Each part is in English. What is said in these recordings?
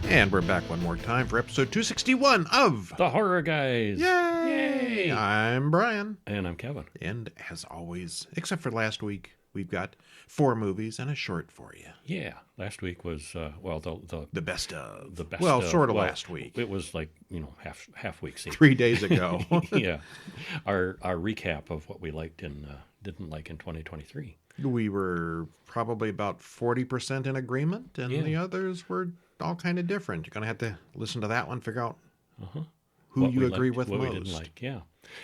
And we're back one more time for episode 261 of The Horror Guys. Yay! I'm Brian. And I'm Kevin. And as always, except for last week, we've got 4 movies and a short for you. Yeah, last week was the best of. The best. Well, of, sort of last week. It was like half week. 3 days ago. Yeah, our recap of what we liked and didn't like in 2023. We were probably about 40% in agreement, and the others were all kind of different. You're going to have to listen to that one, figure out who What you we agree liked, with what most. we didn't like. Yeah,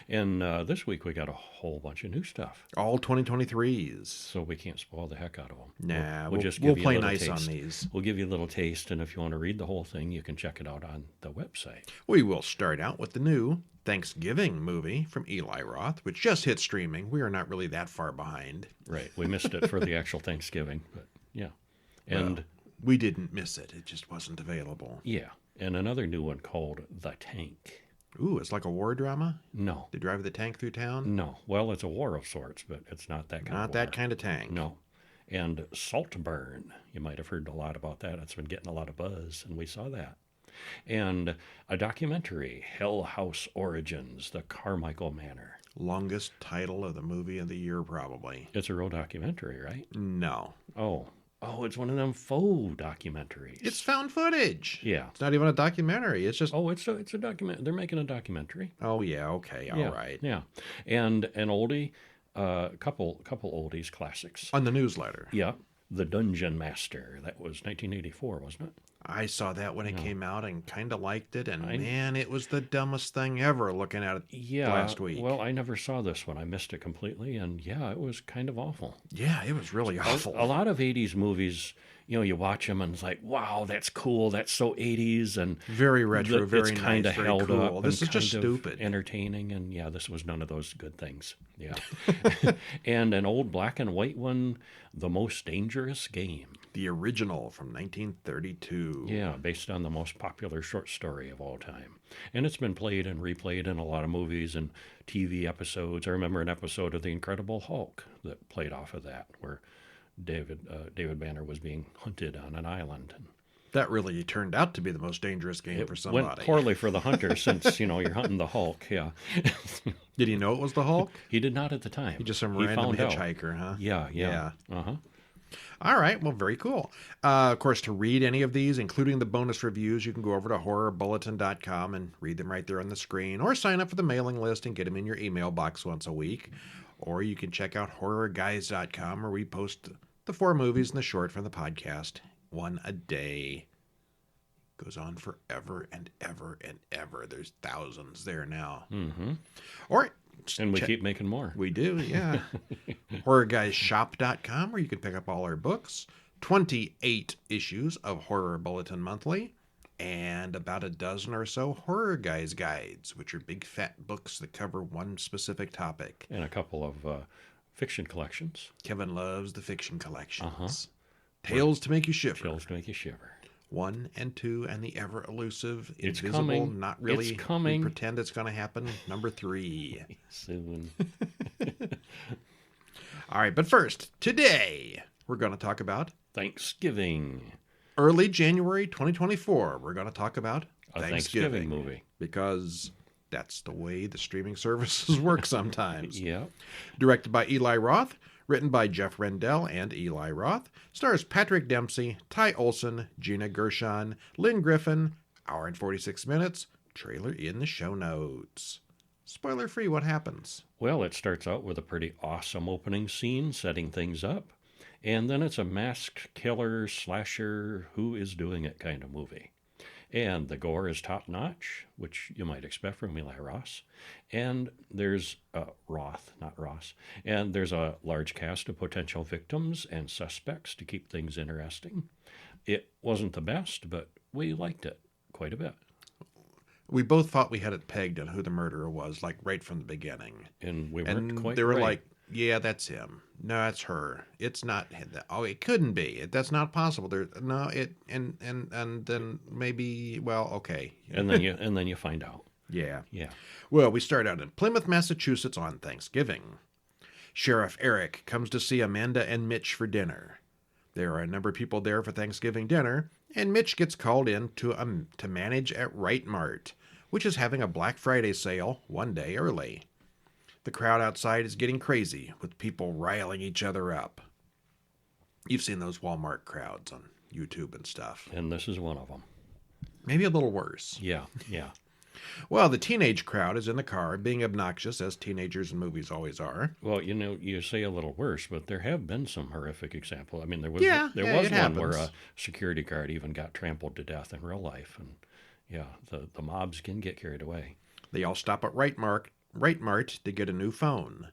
and this week we got a whole bunch of new stuff, All 2023s. so we can't spoil the heck out of them. Nah, we'll just we'll give you play a little nice taste. on these. We'll give you a little taste, and if you want to read the whole thing, you can check it out on the website. We will start out with the new Thanksgiving movie from Eli Roth, which just hit streaming. We are not really that far behind. Right, we missed it for the actual Thanksgiving, but yeah, and. Well, we didn't miss it. It just wasn't available. Yeah, and another new one called The Tank. Ooh, it's like a war drama? No. They drive the tank through town? No. Well, it's a war of sorts, but it's not that kind of war. Not that kind of tank. No. And Saltburn. You might have heard a lot about that. It's been getting a lot of buzz, and we saw that. And a documentary, House Origins, the Carmichael Manor. Longest title of the movie of the year, probably. It's a real documentary, right? No. Oh, it's one of them faux documentaries. It's found footage. Yeah. It's not even a documentary. It's just... Oh, it's a document. They're making a documentary. Oh, yeah, okay, all right. Yeah. And an oldie, couple oldies classics. On the newsletter. Yeah. The Dungeonmaster. That was 1984, wasn't it? I saw that when it came out and kind of liked it, and man, it was the dumbest thing ever looking at it last week. Well, I never saw this one. I missed it completely, and yeah, it was kind of awful. Yeah, it was really awful. A lot of 80s movies, you watch them and it's like, wow, that's cool. That's so 80s. And very retro, very it's kind nice, of very held cool. up. This is and just kind of stupid. Entertaining, and yeah, this was none of those good things. Yeah. And an old black and white one, The Most Dangerous Game. The original from 1932. Yeah, based on the most popular short story of all time. And it's been played and replayed in a lot of movies and TV episodes. I remember an episode of The Incredible Hulk that played off of that, where David Banner was being hunted on an island. And that really turned out to be the most dangerous game for somebody. Went poorly for the hunter since, you're hunting the Hulk, yeah. Did he know it was the Hulk? He did not at the time. He just some random hitchhiker, huh? Yeah. Uh-huh. All right, well, very cool. Of course, to read any of these, including the bonus reviews, you can go over to horrorbulletin.com and read them right there on the screen, or sign up for the mailing list and get them in your email box once a week. Or you can check out horrorguys.com, where we post the 4 movies and the short from the podcast, one a day. Goes on forever and ever and ever. There's thousands there now. Mm-hmm. Or and we keep making more. We do, yeah. HorrorGuysShop.com, where you can pick up all our books. 28 issues of Horror Bulletin Monthly, and about a dozen or so Horror Guys guides, which are big fat books that cover one specific topic. And a couple of fiction collections. Kevin loves the fiction collections. Tales to Make You Shiver. Tales to Make You Shiver. 1 and 2, and the ever elusive, it's invisible, coming. not really. It's coming. We pretend it's going to happen. Number 3. Soon. All right, but first, today, we're going to talk about Thanksgiving. Early January 2024, we're going to talk about a Thanksgiving movie. Because that's the way the streaming services work sometimes. Yeah. Directed by Eli Roth. Written by Jeff Rendell and Eli Roth. Stars Patrick Dempsey, Ty Olson, Gina Gershon, Lynn Griffin. Hour and 46 minutes. Trailer in the show notes. Spoiler free, what happens? Well, it starts out with a pretty awesome opening scene, setting things up. And then it's a masked killer, slasher, who is doing it kind of movie. And the gore is top-notch, which you might expect from Eli Roth. And there's Roth, not Ross. And there's a large cast of potential victims and suspects to keep things interesting. It wasn't the best, but we liked it quite a bit. We both thought we had it pegged on who the murderer was, like right from the beginning. And we weren't quite they were right. like, yeah, that's him. No, that's her. It's not. Oh, it couldn't be. That's not possible. And then maybe. Well, okay. And then you find out. Yeah. Yeah. Well, we start out in Plymouth, Massachusetts on Thanksgiving. Sheriff Eric comes to see Amanda and Mitch for dinner. There are a number of people there for Thanksgiving dinner, and Mitch gets called in to manage at Right Mart, which is having a Black Friday sale one day early. The crowd outside is getting crazy, with people riling each other up. You've seen those Walmart crowds on YouTube and stuff. And this is one of them. Maybe a little worse. Yeah, yeah. Well, the teenage crowd is in the car, being obnoxious, as teenagers in movies always are. Well, you say a little worse, but there have been some horrific examples. I mean, there was it one where happens. a security guard even got trampled to death in real life. And yeah, the mobs can get carried away. They all stop at Right Mart to get a new phone.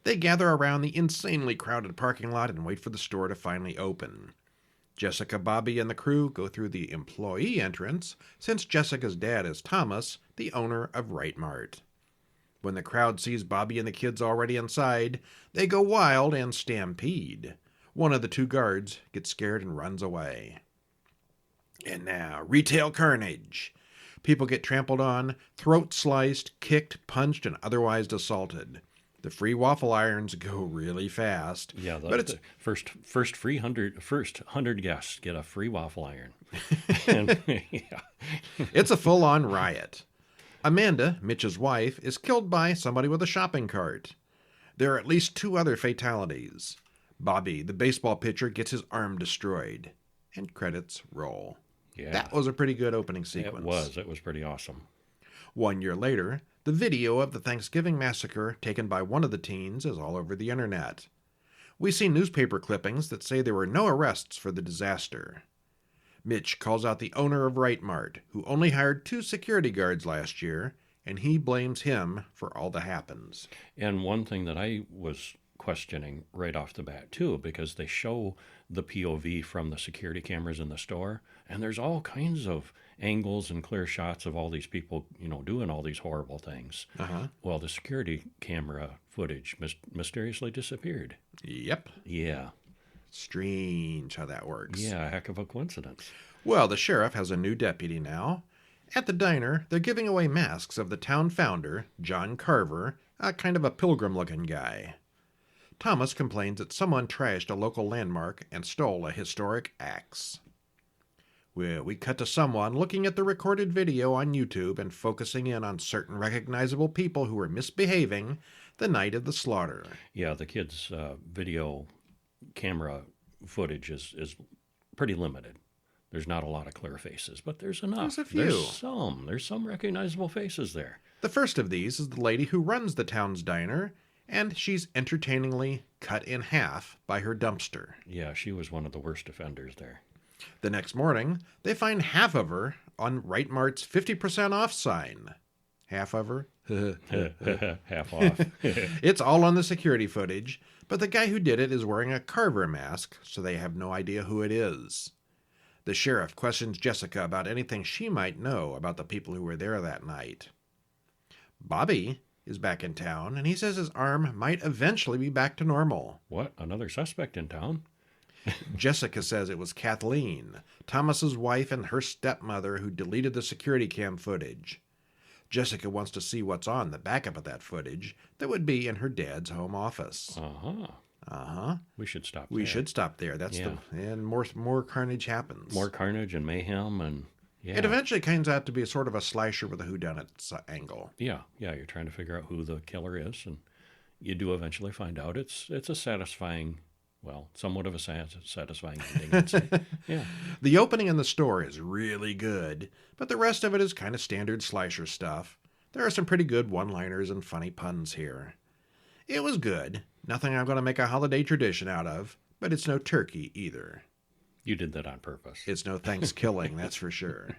They gather around the insanely crowded parking lot and wait for the store to finally open. Jessica, Bobby, and the crew go through the employee entrance, since Jessica's dad is Thomas, the owner of Right Mart. When the crowd sees Bobby and the kids already inside, they go wild and stampede. One of the two guards gets scared and runs away. And now, retail carnage. People get trampled on, throat sliced, kicked, punched, and otherwise assaulted. The free waffle irons go really fast. Yeah, but it's the first 100 guests get a free waffle iron. And, yeah. It's a full-on riot. Amanda, Mitch's wife, is killed by somebody with a shopping cart. There are at least 2 other fatalities. Bobby, the baseball pitcher, gets his arm destroyed. And credits roll. Yeah. That was a pretty good opening sequence. It was pretty awesome. 1 year later, the video of the Thanksgiving massacre taken by one of the teens is all over the internet. We see newspaper clippings that say there were no arrests for the disaster. Mitch calls out the owner of Right Mart, who only hired 2 security guards last year, and he blames him for all that happens. And one thing that I was questioning right off the bat, too, because they show the POV from the security cameras in the store, and there's all kinds of angles and clear shots of all these people, doing all these horrible things. Uh-huh. Well, the security camera footage mysteriously disappeared. Yep. Yeah. Strange how that works. Yeah, a heck of a coincidence. Well, the sheriff has a new deputy now. At the diner, they're giving away masks of the town founder, John Carver, a kind of a pilgrim-looking guy. Thomas complains that someone trashed a local landmark and stole a historic axe. Well, we cut to someone looking at the recorded video on YouTube and focusing in on certain recognizable people who were misbehaving the night of the slaughter. Yeah, the kids' video camera footage is pretty limited. There's not a lot of clear faces, but there's enough. There's a few. There's some recognizable faces there. The first of these is the lady who runs the town's diner, and she's entertainingly cut in half by her dumpster. Yeah, she was one of the worst offenders there. The next morning, they find half of her on Right Mart's 50% off sign. Half of her? Half off. It's all on the security footage, but the guy who did it is wearing a Carver mask, so they have no idea who it is. The sheriff questions Jessica about anything she might know about the people who were there that night. Bobby is back in town, and he says his arm might eventually be back to normal. What? Another suspect in town? Jessica says it was Kathleen, Thomas's wife and her stepmother, who deleted the security cam footage. Jessica wants to see what's on the backup of that footage that would be in her dad's home office. Uh-huh. We should stop there. We should stop there. And more carnage happens. More carnage and mayhem and yeah. It eventually comes out to be a sort of a slasher with a whodunit angle. Yeah, you're trying to figure out who the killer is, and you do eventually find out. It's a satisfying, somewhat of a satisfying ending, I'd say. Yeah. The opening in the store is really good, but the rest of it is kind of standard slasher stuff. There are some pretty good one-liners and funny puns here. It was good. Nothing I'm going to make a holiday tradition out of, but it's no turkey either. You did that on purpose. It's no Thanksgiving, that's for sure.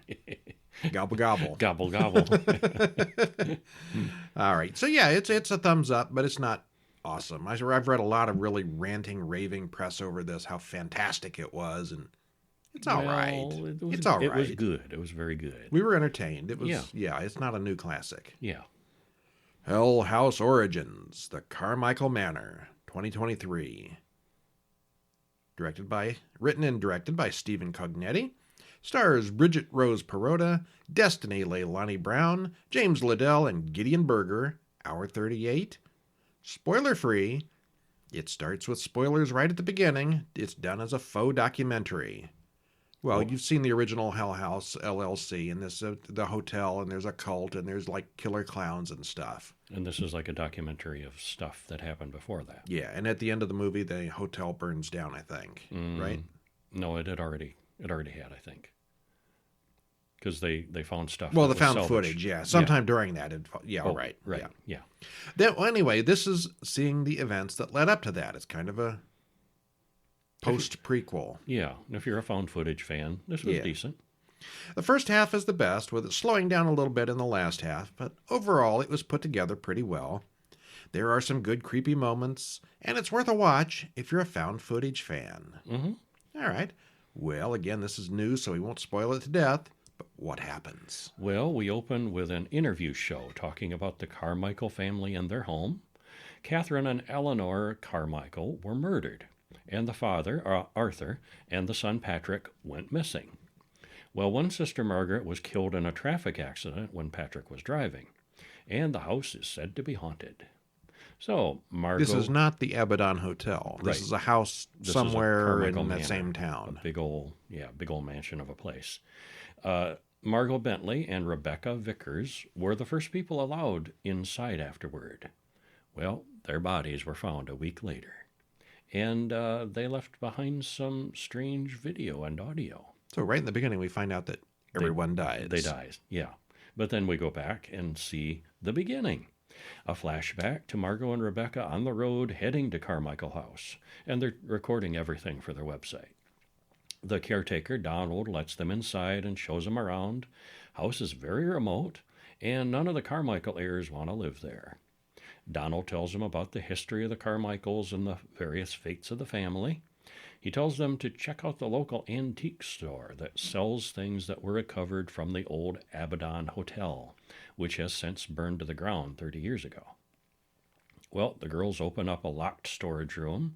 Gobble, gobble. Gobble, gobble. All right. So, yeah, it's a thumbs up, but it's not awesome. I've read a lot of really ranting, raving press over this, how fantastic it was, and it's all right. It's all right. It was good. It was very good. We were entertained. It was, it's not a new classic. Yeah. House Origins, The Carmichael Manor, 2023. Written and directed by Stephen Cognetti. Stars Bridget Rose Perota, Destiny Leilani Brown, James Liddell, and Gideon Berger. Hour 38. Spoiler free. It starts with spoilers right at the beginning. It's done as a faux documentary. Well, Oh. you've seen the original House LLC, and this the hotel, and there's a cult, and there's like killer clowns and stuff. And this is like a documentary of stuff that happened before that. Yeah, and at the end of the movie, the hotel burns down, I think, right? No, it already had, I think. Because they found stuff. Well, that the was found salvaged. footage, yeah. Sometime during that. Right. Right, Yeah. yeah. Well, anyway, this is seeing the events that led up to that. It's kind of a post-prequel. Yeah, and if you're a found footage fan, this was Yeah. decent. The first half is the best, with it slowing down a little bit in the last half, but overall it was put together pretty well. There are some good creepy moments, and it's worth a watch if you're a found footage fan. Mm-hmm. All right. Well, again, this is new, so we won't spoil it to death, but what happens? Well, we open with an interview show talking about the Carmichael family and their home. Catherine and Eleanor Carmichael were murdered, and the father, Arthur, and the son, Patrick, went missing. Well, one sister, Margaret, was killed in a traffic accident when Patrick was driving, and the house is said to be haunted. So, Margot... This is not the Abaddon Hotel. This Right. is a house This is a somewhere Carmichael in that Manor, same town. A big old mansion of a place. Margot Bentley and Rebecca Vickers were the first people allowed inside afterward. Well, their bodies were found a week later, and they left behind some strange video and audio. So right in the beginning, we find out that everyone dies. They died, yeah. But then we go back and see the beginning. A flashback to Margot and Rebecca on the road heading to Carmichael House, and they're recording everything for their website. The caretaker, Donald, lets them inside and shows them around. House is very remote, and none of the Carmichael heirs want to live there. Donald tells them about the history of the Carmichaels and the various fates of the family. He tells them to check out the local antique store that sells things that were recovered from the old Abaddon Hotel, which has since burned to the ground 30 years ago. Well, the girls open up a locked storage room,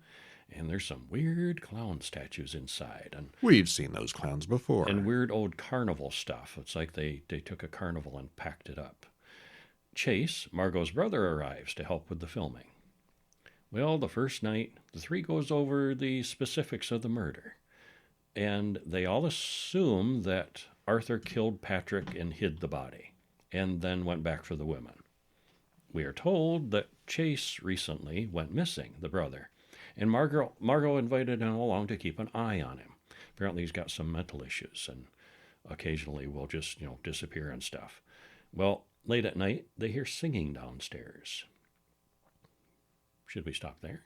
and there's some weird clown statues inside. We've seen those clowns before. And weird old carnival stuff. It's like they took a carnival and packed it up. Chase, Margot's brother, arrives to help with the filming. Well, the first night, the three goes over the specifics of the murder, and they all assume that Arthur killed Patrick and hid the body, and then went back for the women. We are told that Chase recently went missing, the brother, and Margot invited him along to keep an eye on him. Apparently he's got some mental issues, and occasionally will just, disappear and stuff. Well, late at night, they hear singing downstairs. Should we stop there?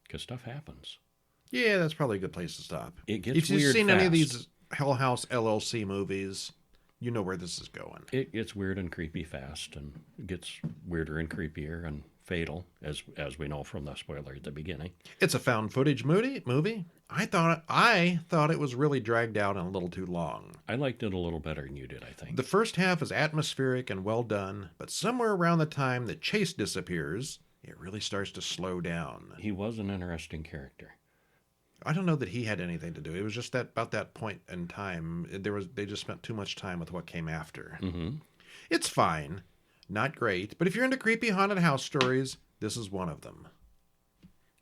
Because stuff happens. Yeah, that's probably a good place to stop. It gets if you've weird seen any of fast. these Hell House LLC movies, you know where this is going. It gets weird and creepy fast, and it gets weirder and creepier and fatal, as we know from the spoiler at the beginning. It's a found footage movie. I thought it was really dragged out and a little too long. I liked it a little better than you did, I think. The first half is atmospheric and well done, but somewhere around the time that Chase disappears, it really starts to slow down. He was an interesting character. I don't know that he had anything to do. It was just that about that point in time, they just spent too much time with what came after. Mm-hmm. It's fine, not great, but if you're into creepy haunted house stories, this is one of them.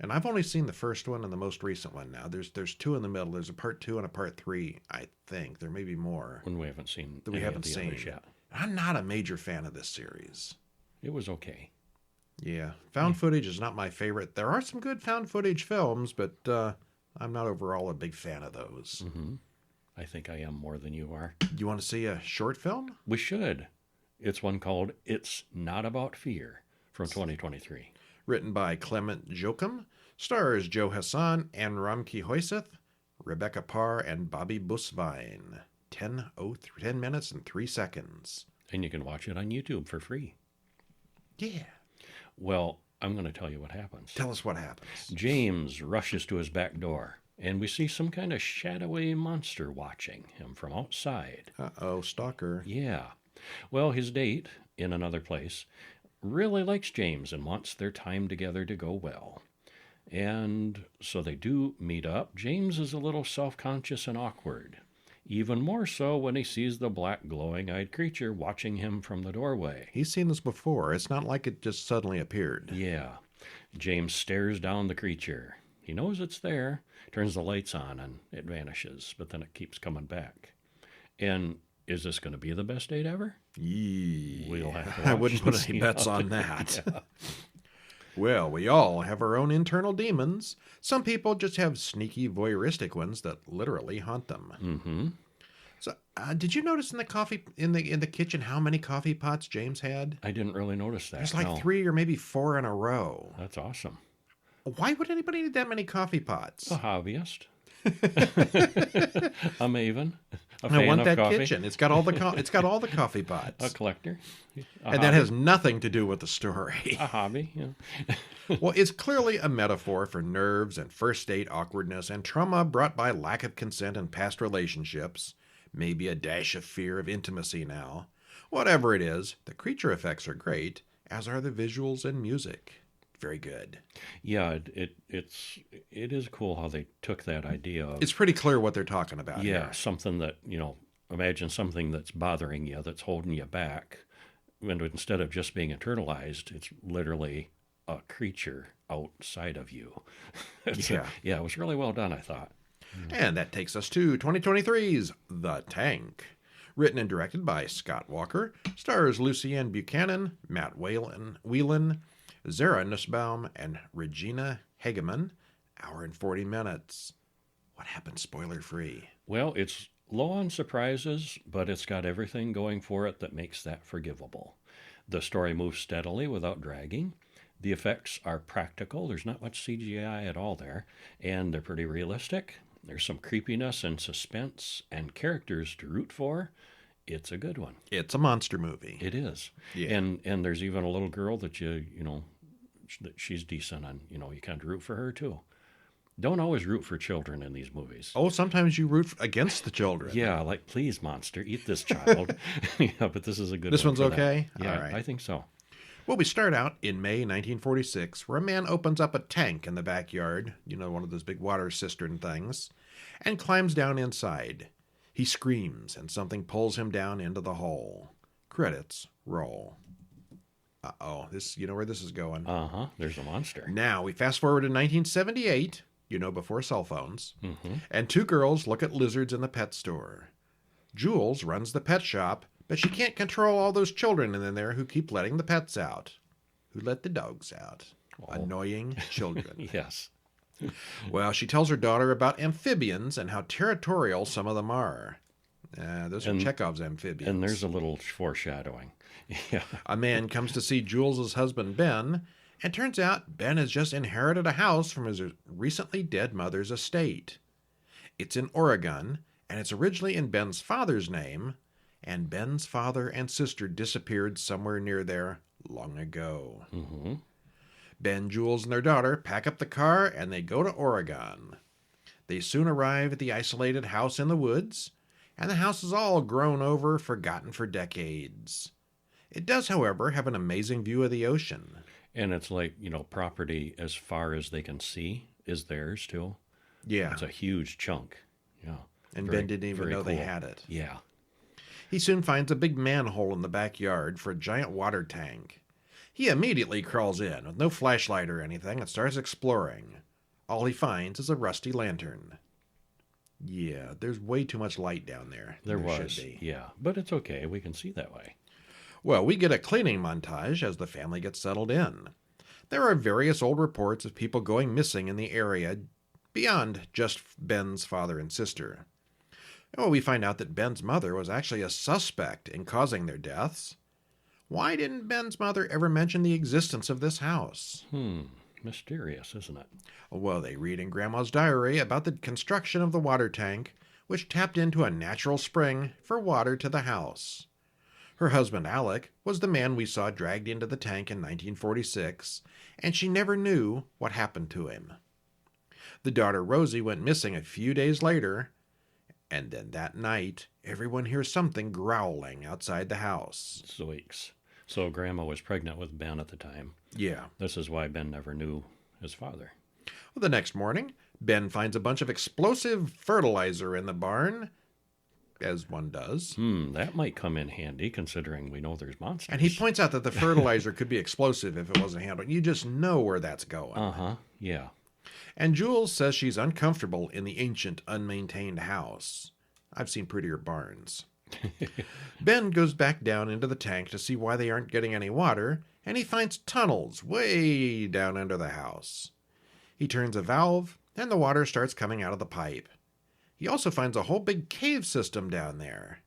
And I've only seen the first one and the most recent one now. There's two in the middle. There's a part 2 and a part 3, I think. There may be more. When we haven't seen That we any haven't of the others seen. yet. I'm not a major fan of this series. It was okay. Yeah, found footage is not my favorite. There are some good found footage films, but I'm not overall a big fan of those. Mm-hmm. I think I am more than you are. You want to see a short film? We should. It's one called It's Not About Fear from 2023. Written by Clement Joachim, stars Joe Hassan and Ramki Hoyseth, Rebecca Parr, and Bobby Busvine. 10 minutes and 3 seconds. And you can watch it on YouTube for free. Yeah. Well, I'm going to tell you what happens. Tell us what happens. James rushes to his back door, and we see some kind of shadowy monster watching him from outside. Uh-oh, stalker. Yeah. Well, his date, in another place, really likes James and wants their time together to go well. And so they do meet up. James is a little self-conscious and awkward. Even more so when he sees the black glowing-eyed creature watching him from the doorway. He's seen this before. It's not like it just suddenly appeared. Yeah. James stares down the creature. He knows it's there, turns the lights on, and it vanishes, but then it keeps coming back. And is this going to be the best date ever? We'll have to watch I wouldn't put and any see bets how on they- that. Yeah. Well, we all have our own internal demons. Some people just have sneaky voyeuristic ones that literally haunt them. Mm-hmm. So, did you notice in the coffee in the kitchen how many coffee pots James had? I didn't really notice that. There's like no. 3 or maybe 4 in a row. That's awesome. Why would anybody need that many coffee pots? A hobbyist. A maven. A I fan want of that coffee. kitchen. It's got all the coffee A pots, collector. A and that hobby. has nothing to do with the story. A hobby. Yeah. Well, it's clearly a metaphor for nerves and first date awkwardness and trauma brought by lack of consent in past relationships. Maybe a dash of fear of intimacy now. Whatever it is, the creature effects are great, as are the visuals and music. Very good. Yeah, it is cool how they took that idea of It's pretty clear what they're talking about here. something that, imagine something that's bothering you, that's holding you back. And instead of just being internalized, it's literally a creature outside of you. Yeah. It was really well done, I thought. And that takes us to 2023's The Tank. Written and directed by Scott Walker, stars Lucienne Buchanan, Matt Whelan, Zara Nussbaum, and Regina Hageman. Hour and 40 minutes. What happened spoiler-free? Well, it's low on surprises, but it's got everything going for it that makes that forgivable. The story moves steadily without dragging. The effects are practical. There's not much CGI at all there, and they're pretty realistic. There's some creepiness and suspense and characters to root for. It's a good one. It's a monster movie. It is. Yeah. And there's even a little girl that that she's decent and, you kind of root for her too. Don't always root for children in these movies. Oh, sometimes you root against the children. Yeah, like, please, monster, eat this child. Yeah, but this is a good This one one's for that. okay? Yeah, All right. I think so. Well, we start out in May 1946, where a man opens up a tank in the backyard, one of those big water cistern things, and climbs down inside. He screams, and something pulls him down into the hole. Credits roll. Uh-oh, you know where this is going. Uh-huh, there's a monster. Now, we fast forward to 1978, before cell phones, Mm-hmm. and 2 girls look at lizards in the pet store. Jules runs the pet shop, but she can't control all those children in there who keep letting the pets out. Who let the dogs out? Oh. Annoying children. Yes. Well, she tells her daughter about amphibians and how territorial some of them are. Those are And- Chekhov's amphibians. And there's a little foreshadowing. Yeah. A man comes to see Jules's husband, Ben, and turns out Ben has just inherited a house from his recently dead mother's estate. It's in Oregon, and it's originally in Ben's father's name, and Ben's father and sister disappeared somewhere near there long ago. Mm-hmm. Ben, Jules, and their daughter pack up the car, and they go to Oregon. They soon arrive at the isolated house in the woods, and the house is all grown over, forgotten for decades. It does, however, have an amazing view of the ocean. And it's like, property as far as they can see is theirs too. Yeah, It's a huge chunk. Yeah. and Very- Ben didn't even very know they cool. had it. Yeah. He soon finds a big manhole in the backyard for a giant water tank. He immediately crawls in with no flashlight or anything and starts exploring. All he finds is a rusty lantern. Yeah, there's way too much light down there. There should was. be. Yeah. But it's okay. We can see that way. Well, we get a cleaning montage as the family gets settled in. There are various old reports of people going missing in the area beyond just Ben's father and sister. Well, we find out that Ben's mother was actually a suspect in causing their deaths. Why didn't Ben's mother ever mention the existence of this house? Mysterious, isn't it? Well, they read in Grandma's diary about the construction of the water tank, which tapped into a natural spring for water to the house. Her husband, Alec, was the man we saw dragged into the tank in 1946, and she never knew what happened to him. The daughter, Rosie, went missing a few days later, and then that night, everyone hears something growling outside the house. Zoinks. So Grandma was pregnant with Ben at the time. Yeah. This is why Ben never knew his father. Well, the next morning, Ben finds a bunch of explosive fertilizer in the barn. as one does. That might come in handy considering we know there's monsters. And he points out that the fertilizer could be explosive if it wasn't handled. You just know where that's going. Uh-huh, yeah. And Jules says she's uncomfortable in the ancient, unmaintained house. I've seen prettier barns. Ben goes back down into the tank to see why they aren't getting any water, and he finds tunnels way down under the house. He turns a valve, and the water starts coming out of the pipe. He also finds a whole big cave system down there.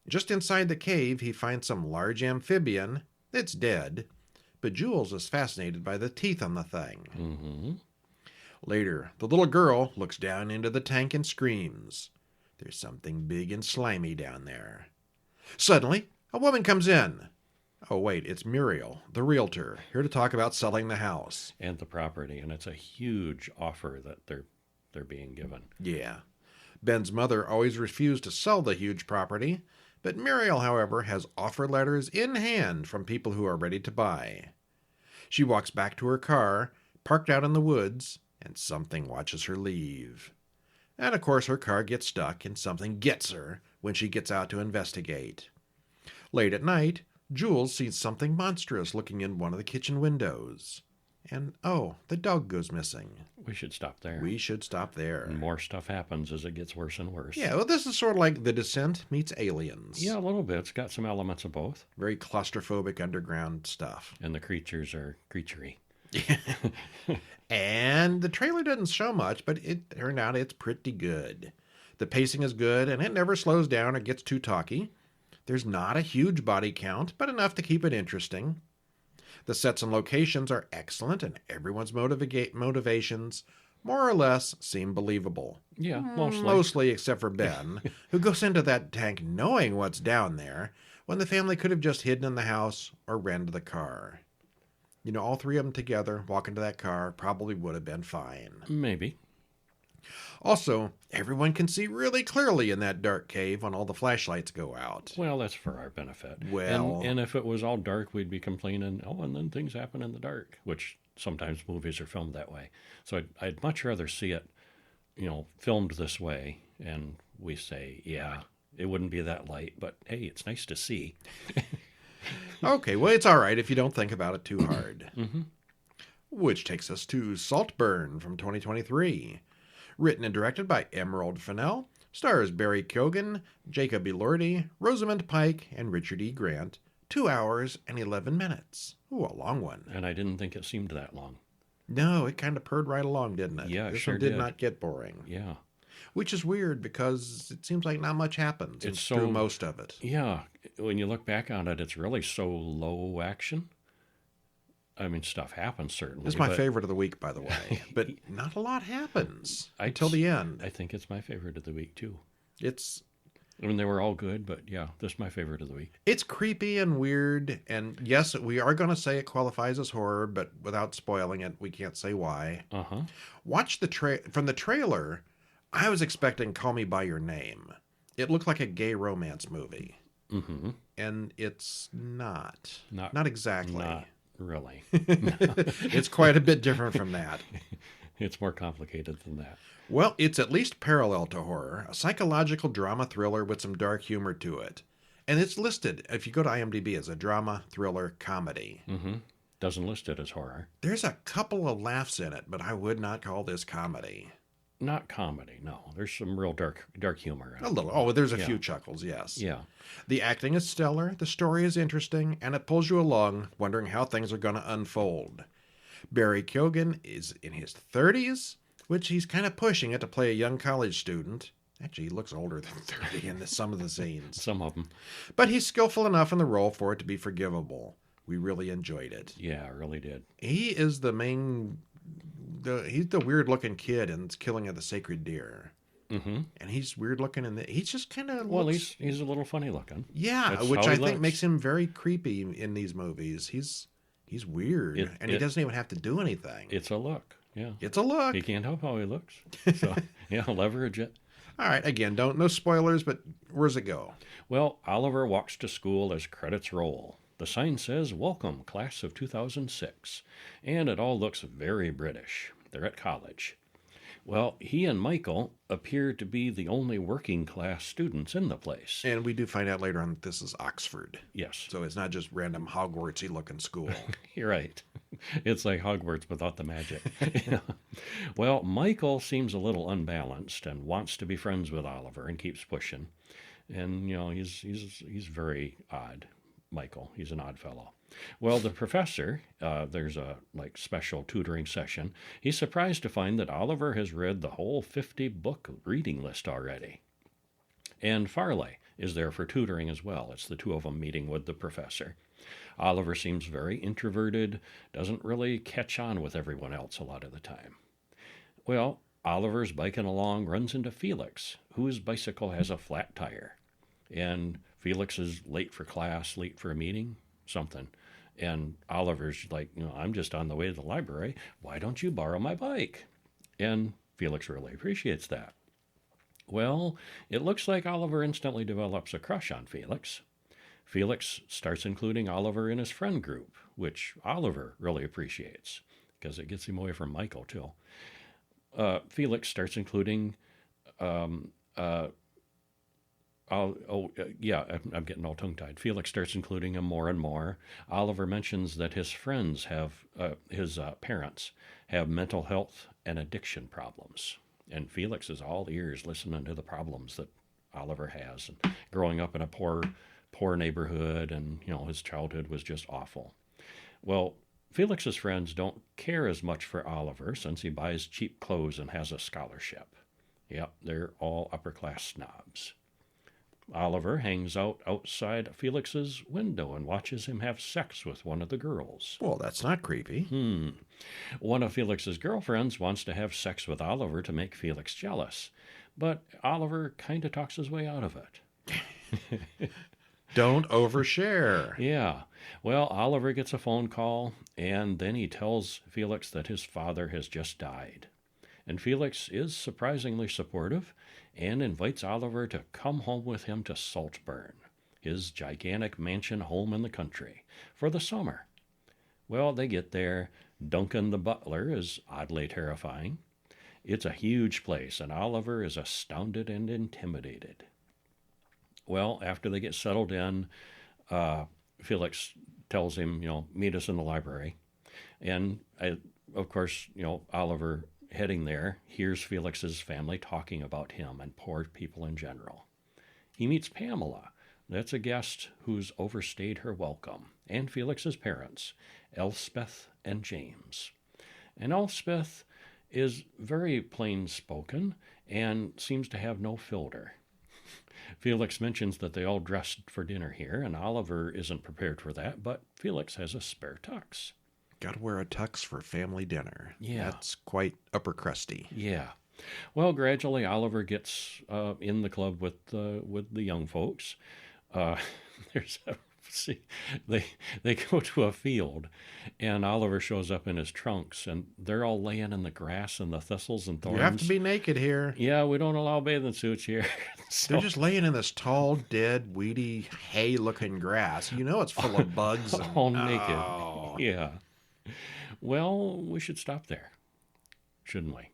Just inside the cave, he finds some large amphibian that's dead, but Jules is fascinated by the teeth on the thing. Mm-hmm. Later, the little girl looks down into the tank and screams. There's something big and slimy down there. Suddenly, a woman comes in. Oh, wait, it's Muriel, the realtor, here to talk about selling the house. And the property, and it's a huge offer that they're being given. Yeah. Ben's mother always refused to sell the huge property, but Muriel, however, has offer letters in hand from people who are ready to buy. She walks back to her car, parked out in the woods, and something watches her leave. And of course her car gets stuck and something gets her when she gets out to investigate. Late at night, Jules sees something monstrous looking in one of the kitchen windows. And oh, the dog goes missing. We should stop there. We should stop there. And more stuff happens as it gets worse and worse. Yeah, well, this is sort of like The Descent meets Aliens. Yeah, a little bit. It's got some elements of both. Very claustrophobic underground stuff. And the creatures are creaturey. And the trailer doesn't show much, but it turned out it's pretty good. The pacing is good, and it never slows down or gets too talky. There's not a huge body count, but enough to keep it interesting. The sets and locations are excellent, and everyone's motivations more or less seem believable. Yeah, mostly. Mostly except for Ben, who goes into that tank knowing what's down there, when the family could have just hidden in the house or ran to the car. You know, all three of them together, walking to that car, probably would have been fine. Maybe. Also, everyone can see really clearly in that dark cave when all the flashlights go out. Well, that's for our benefit. Well... And if it was all dark, we'd be complaining, and then things happen in the dark, which sometimes movies are filmed that way. So I'd much rather see it, filmed this way, and we say, yeah, it wouldn't be that light, but hey, it's nice to see. Okay, well, it's all right if you don't think about it too hard. Mm-hmm. Which takes us to Saltburn from 2023. Written and directed by Emerald Fennell, stars Barry Keoghan, Jacob Elordi, Rosamund Pike, and Richard E. Grant. 2 hours and 11 minutes. Ooh, a long one. And I didn't think it seemed that long. No, it kind of purred right along, didn't it? Yeah, it this sure one did did. not get boring. Yeah. Which is weird because it seems like not much happens through most of it. Yeah. When you look back on it, it's really so low action. I mean, stuff happens, certainly. It's my favorite of the week, by the way. But not a lot happens until the end. I think it's my favorite of the week, too. I mean, they were all good, but yeah, this is my favorite of the week. It's creepy and weird. And yes, we are going to say it qualifies as horror, but without spoiling it, we can't say why. Uh-huh. Watch from the trailer, I was expecting Call Me By Your Name. It looked like a gay romance movie. Mm-hmm. And it's not. Not exactly. Not really. It's quite a bit different from that. It's more complicated than that. Well, it's at least parallel to horror, a psychological drama thriller with some dark humor to it. And it's listed, if you go to IMDb, as a drama, thriller, comedy. Mm-hmm. Doesn't list it as horror. There's a couple of laughs in it, but I would not call this comedy. Not comedy, no. There's some real dark humor. A little. Oh, there's a few chuckles, yes. Yeah. The acting is stellar, the story is interesting, and it pulls you along, wondering how things are going to unfold. Barry Keoghan is in his 30s, which he's kind of pushing it to play a young college student. Actually, he looks older than 30 in some of the scenes. Some of them. But he's skillful enough in the role for it to be forgivable. We really enjoyed it. Yeah, I really did. He is he's the weird-looking kid in Killing of the Sacred Deer. Mm-hmm. And he's weird-looking in he's just kind of... Well, he's a little funny-looking. Yeah, That's which how I he think looks. makes him very creepy in these movies. He's weird, and he doesn't even have to do anything. It's a look, yeah. It's a look. He can't help how he looks. So, yeah, leverage it. All right, again, no spoilers, but where's it go? Well, Oliver walks to school as credits roll. The sign says, "Welcome, class of 2006." And it all looks very British. They're at college. Well, he and Michael appear to be the only working class students in the place. And we do find out later on that this is Oxford. Yes, So it's not just random Hogwartsy looking school. you're right. It's like Hogwarts without the magic. Yeah. Well, Michael seems a little unbalanced and wants to be friends with Oliver and keeps pushing. And he's very odd. Michael, he's an odd fellow. Well, the professor, there's a special tutoring session. He's surprised to find that Oliver has read the whole 50-book reading list already. And Farley is there for tutoring as well. It's the two of them meeting with the professor. Oliver seems very introverted, doesn't really catch on with everyone else a lot of the time. Well, Oliver's biking along, runs into Felix, whose bicycle has a flat tire. And Felix is late for class, late for a meeting, something. And Oliver's like, I'm just on the way to the library. Why don't you borrow my bike? And Felix really appreciates that. Well, it looks like Oliver instantly develops a crush on Felix. Felix starts including Oliver in his friend group, which Oliver really appreciates because it gets him away from Michael, too. Felix starts including I'm getting all tongue-tied. Felix starts including him more and more. Oliver mentions that his friends his parents have mental health and addiction problems. And Felix is all ears listening to the problems that Oliver has. And growing up in a poor neighborhood, and, his childhood was just awful. Well, Felix's friends don't care as much for Oliver since he buys cheap clothes and has a scholarship. Yep, they're all upper-class snobs. Oliver hangs out outside Felix's window and watches him have sex with one of the girls. Well, that's not creepy. One of Felix's girlfriends wants to have sex with Oliver to make Felix jealous, but Oliver kind of talks his way out of it. Don't overshare. Yeah. Well, Oliver gets a phone call, and then he tells Felix that his father has just died. And Felix is surprisingly supportive and invites Oliver to come home with him to Saltburn, his gigantic mansion home in the country, for the summer. Well, they get there. Duncan the butler is oddly terrifying. It's a huge place, and Oliver is astounded and intimidated. Well, after they get settled in, Felix tells him, meet us in the library. And, of course, Oliver, heading there, hears Felix's family talking about him and poor people in general. He meets Pamela. That's a guest who's overstayed her welcome, and Felix's parents, Elspeth and James. And Elspeth is very plain-spoken and seems to have no filter. Felix mentions that they all dressed for dinner here, and Oliver isn't prepared for that, but Felix has a spare tux. Got to wear a tux for family dinner. Yeah. That's quite upper crusty. Yeah. Well, gradually Oliver gets in the club with the young folks. They go to a field, and Oliver shows up in his trunks, and they're all laying in the grass and the thistles and thorns. You have to be naked here. Yeah, we don't allow bathing suits here. They're just laying in this tall, dead, weedy, hay-looking grass. It's full of bugs. All naked. Yeah. Well, we should stop there, shouldn't we?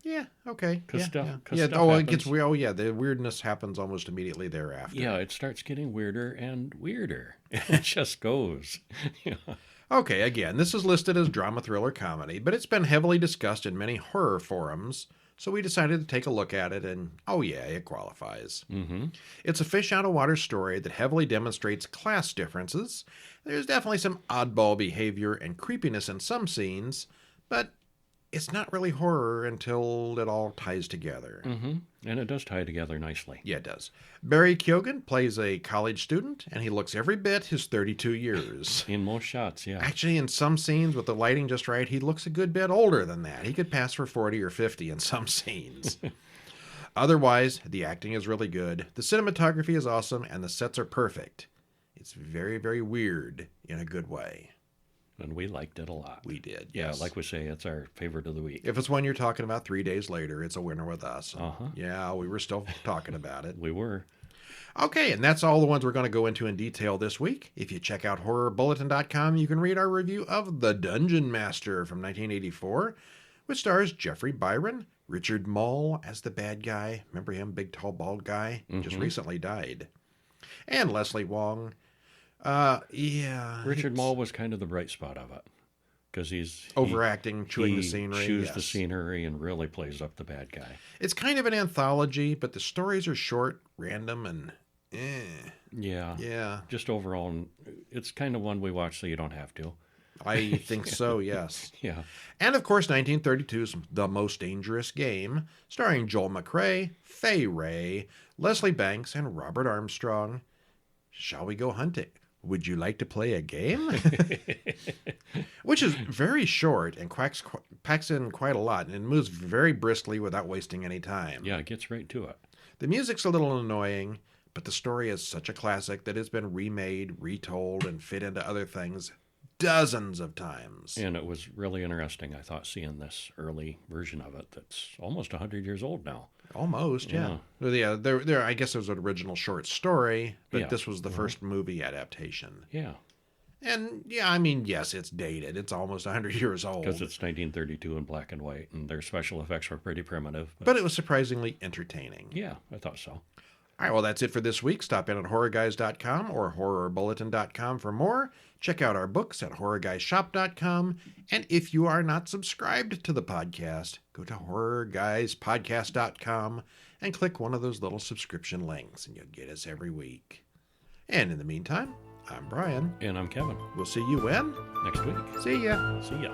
Yeah, okay. Stuff it gets weird. Oh, yeah, the weirdness happens almost immediately thereafter. Yeah, it starts getting weirder and weirder. It just goes. Yeah. Okay, again, this is listed as drama, thriller, comedy, but it's been heavily discussed in many horror forums, so we decided to take a look at it, and it qualifies. Mm-hmm. It's a fish-out-of-water story that heavily demonstrates class differences. There's definitely some oddball behavior and creepiness in some scenes, but it's not really horror until it all ties together. Mm-hmm. And it does tie together nicely. Yeah, it does. Barry Keoghan plays a college student, and he looks every bit his 32 years. In most shots, yeah. Actually, in some scenes with the lighting just right, he looks a good bit older than that. He could pass for 40 or 50 in some scenes. Otherwise, the acting is really good, the cinematography is awesome, and the sets are perfect. It's very, very weird in a good way. And we liked it a lot. We did, yeah, yes. Like we say, it's our favorite of the week. If it's one you're talking about 3 days later, it's a winner with us. Uh-huh. Yeah, we were still talking about it. We were. Okay, and that's all the ones we're going to go into in detail this week. If you check out HorrorBulletin.com, you can read our review of The Dungeonmaster from 1984, which stars Jeffrey Byron, Richard Mull as the bad guy. Remember him? Big, tall, bald guy. Just recently died. And Leslie Wong. Yeah. Richard Mull was kind of the bright spot of it. Because he's overacting, chewing the scenery. He chews the scenery and really plays up the bad guy. It's kind of an anthology, but the stories are short, random, and Yeah. Just overall, it's kind of one we watch so you don't have to. I think so, yes. Yeah. And of course, 1932's The Most Dangerous Game, starring Joel McCrea, Fay Wray, Leslie Banks, and Robert Armstrong. Shall we go hunting? Would you like to play a game? Which is very short and packs in quite a lot and moves very briskly without wasting any time. Yeah, it gets right to it. The music's a little annoying, but the story is such a classic that it's been remade, retold, and fit into other things dozens of times. And it was really interesting, I thought, seeing this early version of it that's almost 100 years old now. Almost, yeah. Yeah, there. I guess there was an original short story, but this was the first movie adaptation. Yeah. And, yeah, I mean, yes, it's dated. It's almost 100 years old. Because it's 1932 in black and white, and their special effects were pretty primitive. But it was surprisingly entertaining. Yeah, I thought so. All right, well, that's it for this week. Stop in at horrorguys.com or horrorbulletin.com for more. Check out our books at horrorguyshop.com. And if you are not subscribed to the podcast, go to horrorguyspodcast.com and click one of those little subscription links, and you'll get us every week. And in the meantime, I'm Brian. And I'm Kevin. We'll see you when? Next week. See ya. See ya.